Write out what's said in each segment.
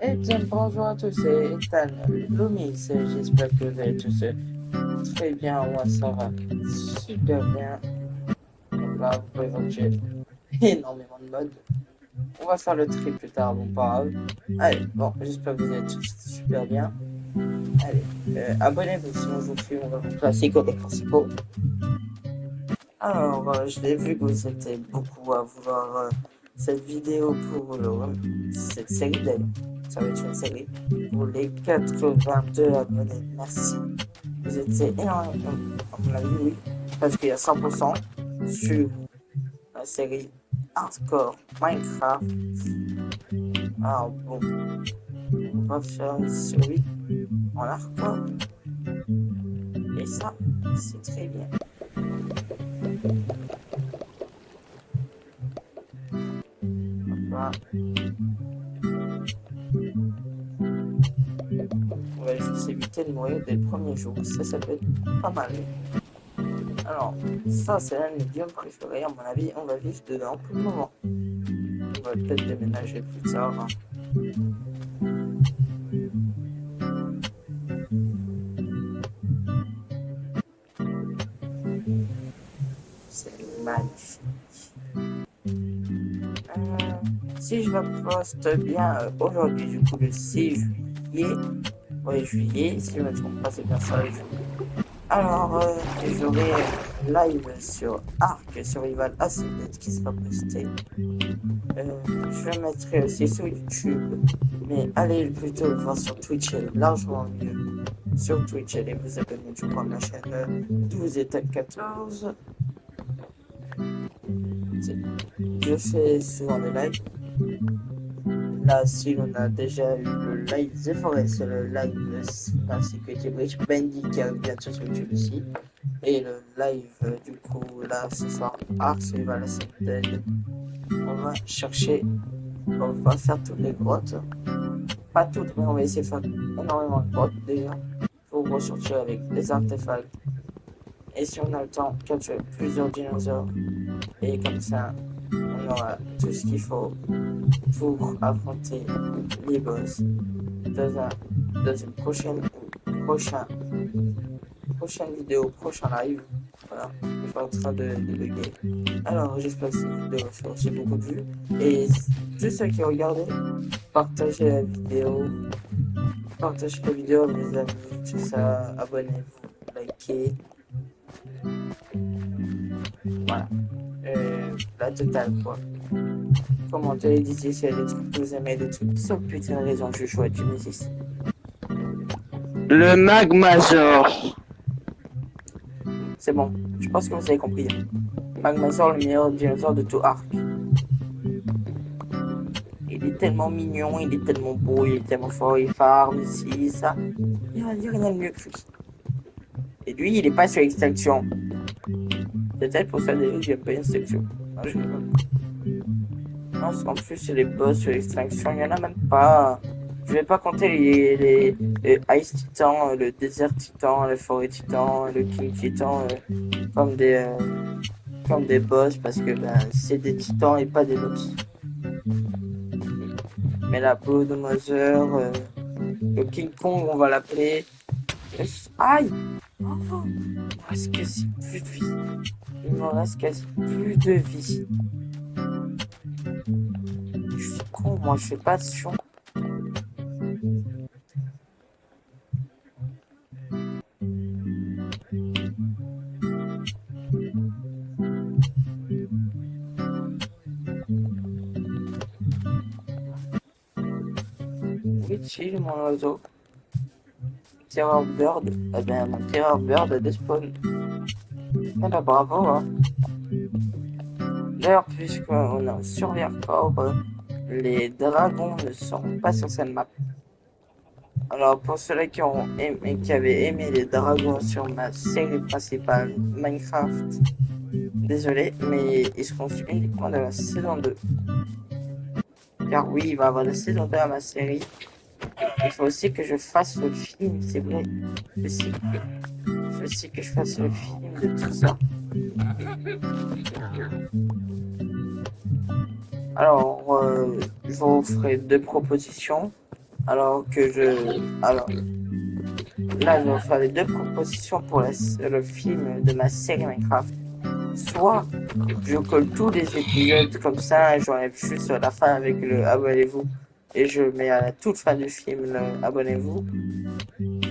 Et bien, bonjour à tous, c'est Ethan Loomis. J'espère que vous allez tous très bien. Moi, ça va super bien. Donc là, vous pouvez voir que j'ai énormément de modes. On va faire le tri plus tard, bon, pas grave. Allez, bon, j'espère que vous êtes tous super bien. Allez, abonnez-vous si on vous filme, on va vous classer comme les principaux. Alors, je l'ai vu que vous étiez beaucoup à vouloir cette vidéo pour cette série d'ailleurs. Ça va être une série pour les 82 abonnés. Merci. Vous étiez énormément, à mon avis, oui, parce qu'il y a 100% sur la série Hardcore Minecraft. Alors bon, on va faire une série en hardcore. Et ça, c'est très bien. Voilà. On va juste éviter de mourir dès le premier jour. Ça peut être pas mal. Alors, ça, c'est l'un de mes biomes préférés. À mon avis, on va vivre dedans pour le moment. On va peut-être déménager plus tard. Hein. C'est magnifique. Si je me poste bien aujourd'hui, du coup, le 6 juillet. Oui, juillet, si je ne me trompe pas, c'est bien ça, le juillet. Alors, j'aurai un live sur Ark Survival Ascended qui sera posté. Je le mettrai aussi sur YouTube, mais allez plutôt le voir sur Twitch, elle est largement mieux. Sur Twitch, allez vous abonner du coup à ma chaîne 12 et 14. Je fais souvent des lives. Là, si on a déjà eu le live The Forest, le live Security Breach, Bendy qui arrive bientôt sur YouTube aussi. Et le live, du coup, là, ce soir, Ark Survival Ascended. On va chercher, on va faire toutes les grottes. Pas toutes, mais on va essayer de faire énormément de grottes déjà pour ressortir avec des artefacts. Et si on a le temps, capturer plusieurs dinosaures. Et comme ça, on aura tout ce qu'il faut pour affronter les boss dans une prochaine vidéo, prochain live. Voilà, je suis en train de bugger. Alors, j'espère que cette vidéo va faire aussi beaucoup de vues. Et tous ceux qui ont regardé, partagez la vidéo à vos amis, tout ça, abonnez-vous, likez. Voilà, la totale quoi. Commentez, dites s'il y a des trucs que vous aimez, des trucs sans putain de raison, je choisis du Nemesis. Le Magmazor. C'est bon, je pense que vous avez compris. Magmazor, le meilleur dinosaure de tout Ark. Il est tellement mignon, il est tellement beau, il est tellement fort, il farm ici, ça. Il n'y a rien de mieux que lui. Et lui, il est pas sur extinction. Peut-être pour ça déjà qu'il n'y a pas extinction. Non, je rigole. Non, parce qu'en plus, c'est les boss sur extinction, il n'y en a même pas. Je vais pas compter les Ice Titan, le Desert Titan, le Forêt Titan, le King Titan comme comme des boss parce que ben, c'est des titans et pas des boss. Mais la Bulldozer, le King Kong, on va l'appeler. Aïe! Oh, il me reste quasi plus de vie. Il me reste quasi plus de vie. Je suis con, moi, je fais pas attention. Oui, chill, mon oiseau. Terror Bird. Eh bien, mon Terror Bird a despawn. Eh ben, bravo, hein. D'ailleurs, puisqu'on est en survie hardcore, les dragons ne sont pas sur cette map. Alors, pour ceux qui avaient aimé les dragons sur ma série principale Minecraft, désolé, mais ils seront uniquement dans la saison 2. Car oui, il va y avoir la saison 2 à ma série. Il faut aussi que je fasse le film, c'est vrai. Il faut aussi que je fasse le film de tout ça. Alors, je vous ferai deux propositions. Alors là, je vais vous faire les deux propositions pour le film de ma série Minecraft. Soit je colle tous les épisodes comme ça et j'enlève juste la fin avec le abonnez-vous et je mets à la toute fin du film le abonnez-vous.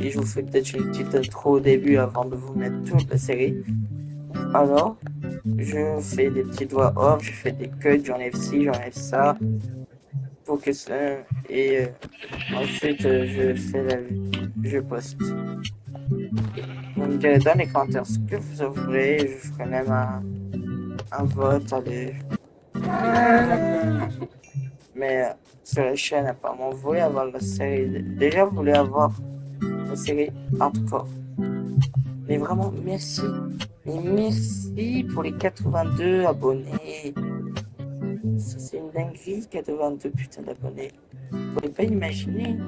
Et je vous fais peut-être une petite intro au début avant de vous mettre toute la série. Alors, je fais des petites voix off, je fais des cuts, j'enlève ci, j'enlève ça. Pour que ça. Et ensuite, je poste. Vous me direz dans les commentaires ce que vous offrez. Je ferai même un vote. Allez. Mais sur la chaîne, apparemment, vous voulez avoir la série. Déjà, vous voulez avoir la série hardcore. Mais vraiment, merci. Mais merci pour les 82 abonnés. Ça, c'est une dinguerie, 82 putains d'abonnés. Vous pouvez pas imaginer.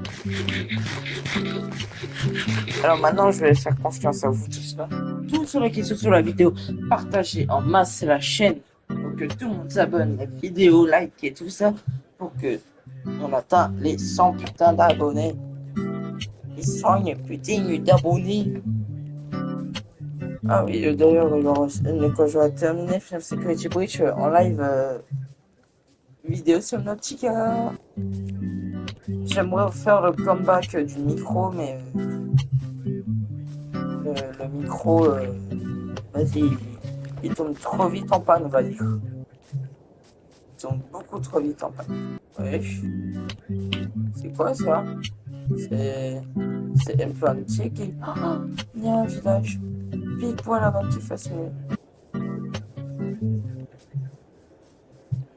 Alors maintenant, je vais faire confiance à vous tous là. Tous ceux qui sont sur la vidéo, partagez en masse la chaîne pour que tout le monde s'abonne, la vidéo, like et tout ça, pour que on atteint les 100 putains d'abonnés. Les 100 putains d'abonnés. Ah oui, d'ailleurs, quand je vais terminer Final Security Breach en live vidéo sur Nautica. J'aimerais faire le comeback du micro, mais le micro, vas-y, il tombe trop vite en panne, on va dire. Il tombe beaucoup trop vite en panne. Wesh. C'est quoi ça? C'est implanté qui. Oh, il y a un village. Pile poil avant qu'il fasse mieux.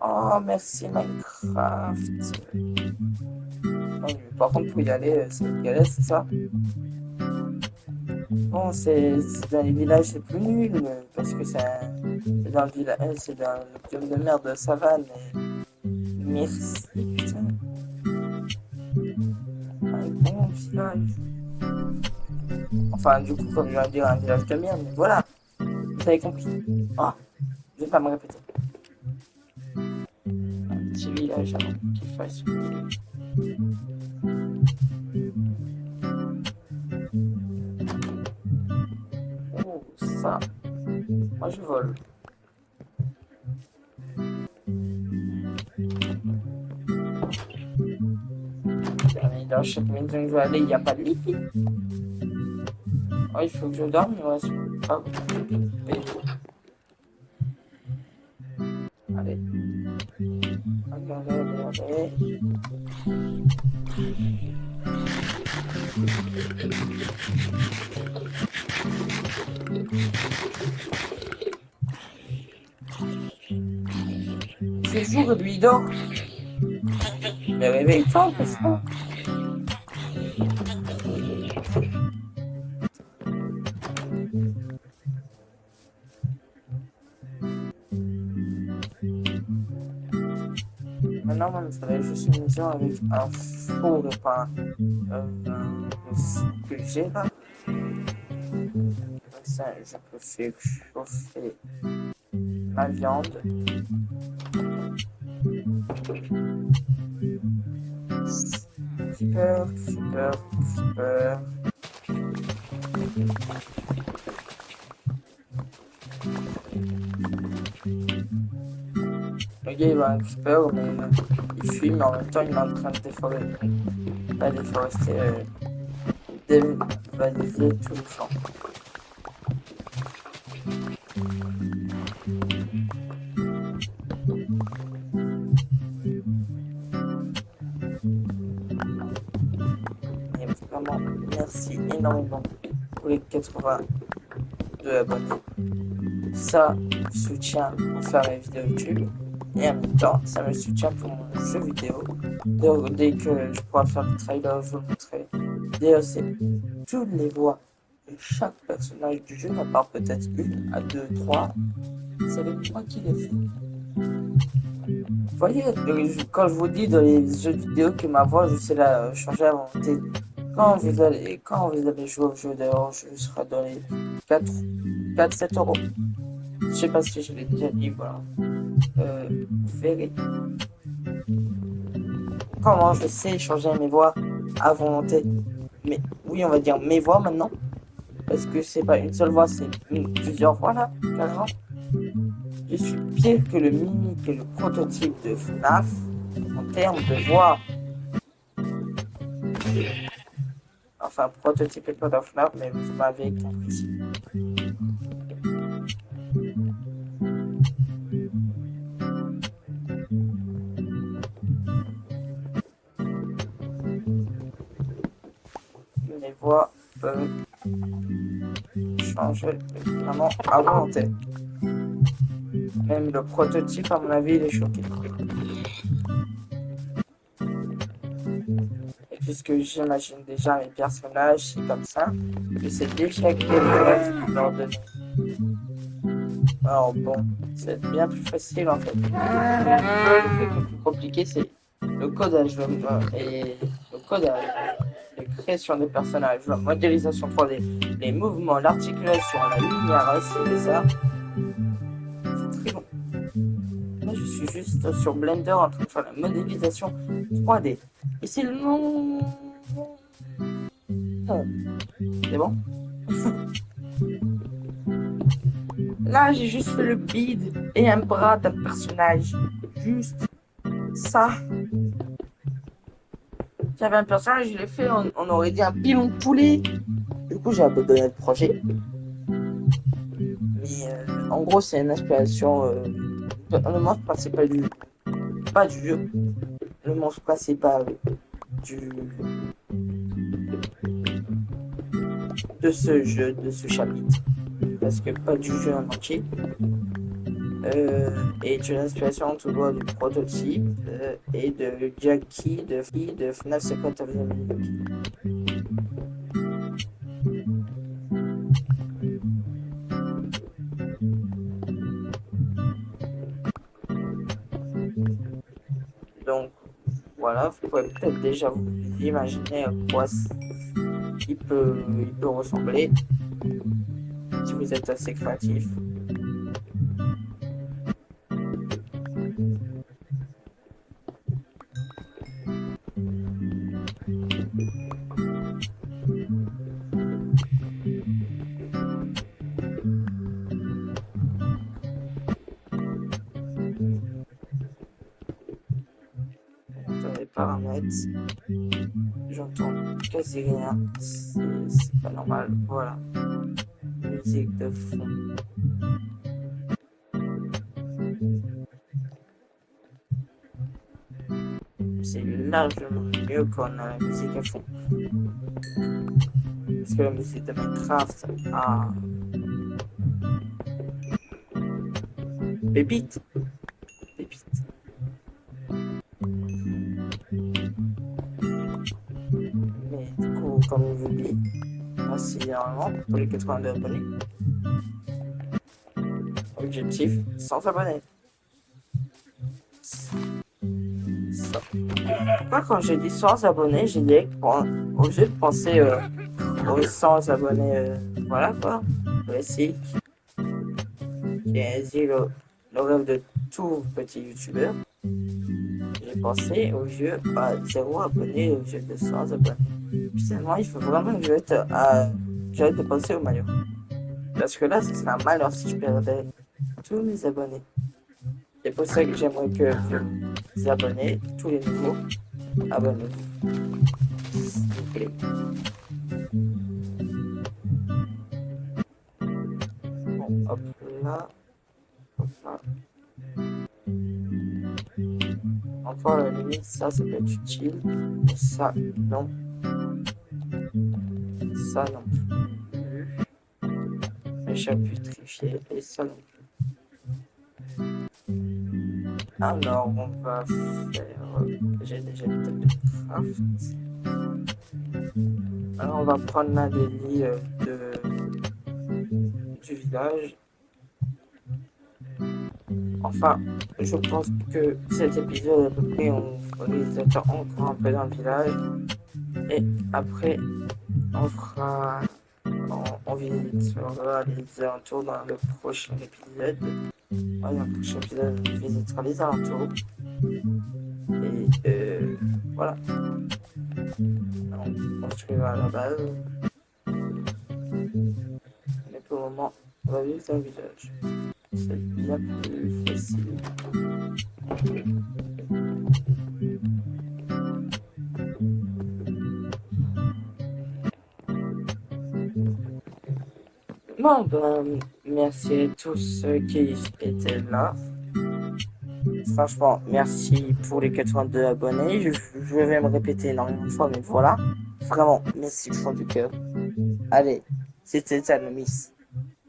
Oh, merci Minecraft. Oh, par contre, pour y aller, c'est une galère, c'est ça? Bon, c'est dans les villages les plus nuls, parce que c'est dans le village, c'est dans le biome de merde de savane. Merci, putain. Un bon village. Enfin, du coup, comme je viens de dire, un village de merde, mais voilà. Vous avez compris. Ah, je vais pas me répéter. Un petit village avant qu'il fasse. Oh, ça. Moi, je vole. Dans chaque maison que je vais aller, il n'y a pas de lit. Oh, il faut que je dorme, il reste pas beaucoup de paix. Allez. Regardez. C'est jour et lui il dort. Mais réveille-toi, parce que. Maintenant, il faudrait juste une maison avec un four et pas que j'ai là. Comme ça, je peux faire chauffer ma viande. Super. Le gars il va un creeper, mais il fuit, mais en même temps il est en train de déforester. Pas déforester, dévaliser tout le champ. Et vraiment, merci énormément pour les 82 abonnés. Ça me soutient pour faire mes vidéos YouTube. Et en même temps, ça me soutient pour mon jeu vidéo. Dès que je pourrai faire le trailer, je vous le montrerai. D'ailleurs, c'est toutes les voix de chaque personnage du jeu, à part peut-être une, à deux, trois. C'est avec moi qui les fait. Vous voyez, quand je vous dis dans les jeux vidéo que ma voix, je sais la changer à volonté. Quand vous allez jouer au jeu, d'ailleurs, je serai dans les 4-7 euros. Je sais pas si je l'ai déjà dit, voilà. Vous verrez. comment je sais changer mes voix à volonté. Mais oui, on va dire mes voix maintenant. Parce que c'est pas une seule voix, c'est plusieurs voix là, carrément. Je suis pire que le mimique et le prototype de FNAF en termes de voix. Enfin, prototype et pas de FNAF, mais vous m'avez compris. Les voix peuvent changer vraiment à volonté. Même le prototype, à mon avis, il est choqué. Et puisque j'imagine déjà mes personnages, c'est comme ça, je sais déjà quelle voix je peux leur donner. Alors bon, c'est bien plus facile en fait. Le truc le plus compliqué, c'est le codage et le codage, la création des personnages, la modélisation 3D, les mouvements, l'articulation, la lumière, c'est ça. C'est très long. Là, je suis juste sur Blender en train de faire la modélisation 3D. Et c'est long. C'est bon? Là, j'ai juste fait le bide et un bras d'un personnage. Juste ça. J'avais un personnage, je l'ai fait, on aurait dit un pilon de poulet. Du coup, j'ai abandonné le projet. Mais en gros, c'est une inspiration. Le monstre principal pas du jeu. Le monstre principal du de ce jeu, de ce chapitre. Parce que pas du jeu en entier. Et une inspiration tout droit du prototype et de Jackie de FNAF Secret of the Minions. Donc voilà, vous pouvez peut-être déjà vous imaginer à quoi il peut ressembler si vous êtes assez créatif. Dans les paramètres, j'entends quasi rien, c'est pas normal. Voilà, musique de fond. C'est largement mieux qu'on a la musique à fond. Parce que la musique de Minecraft, pépite, pépite. Mais du coup, comme je vous dis, merci énormément pour les 82 abonnés. Objectif 100 abonnés. Moi, quand j'ai dit 100 abonnés, j'ai dit au lieu de penser aux 100 abonnés, voilà quoi, classique, qui est dit le rêve de tout petit youtubeur. J'ai pensé au jeu à 0 abonnés, au jeu de 100 abonnés. Finalement, il faut vraiment que j'arrête de penser au malheur. Parce que là, ce serait un malheur si je perdais tous mes abonnés. C'est pour ça que j'aimerais que vous abonnez, tous les nouveaux, abonnez-vous. S'il vous plaît. Bon, hop là. Hop là. Enfin, à la limite, ça peut être utile. Mais ça, non. Ça, non plus. Le chapitrifié et ça non plus. Alors, on va faire. J'ai déjà le table de craft. Alors, on va prendre l'un des lits du village. Enfin, je pense que cet épisode, à peu près, on risque d'être encore un peu dans le village. Et après, on fera. On visitera les alentours dans le prochain épisode. Dans le prochain épisode, on visitera les alentours. Et voilà. On construira la base. Mais pour le moment, on va vivre dans le village. C'est bien plus facile. Bon, ben, merci à tous ceux qui étaient là. Franchement, merci pour les 82 abonnés. Je vais me répéter énormément de fois, mais voilà. Vraiment, merci du fond du cœur. Allez, c'était Miss.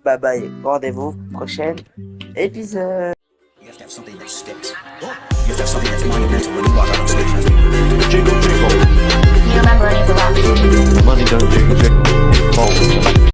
Bye bye. Rendez-vous prochain épisode. You have to have something that sticks. You have to have something that's monumental when you walk out on stage. Jingle, jingle. Do you remember any of the rap? Money don't jiggle jiggle, it falls.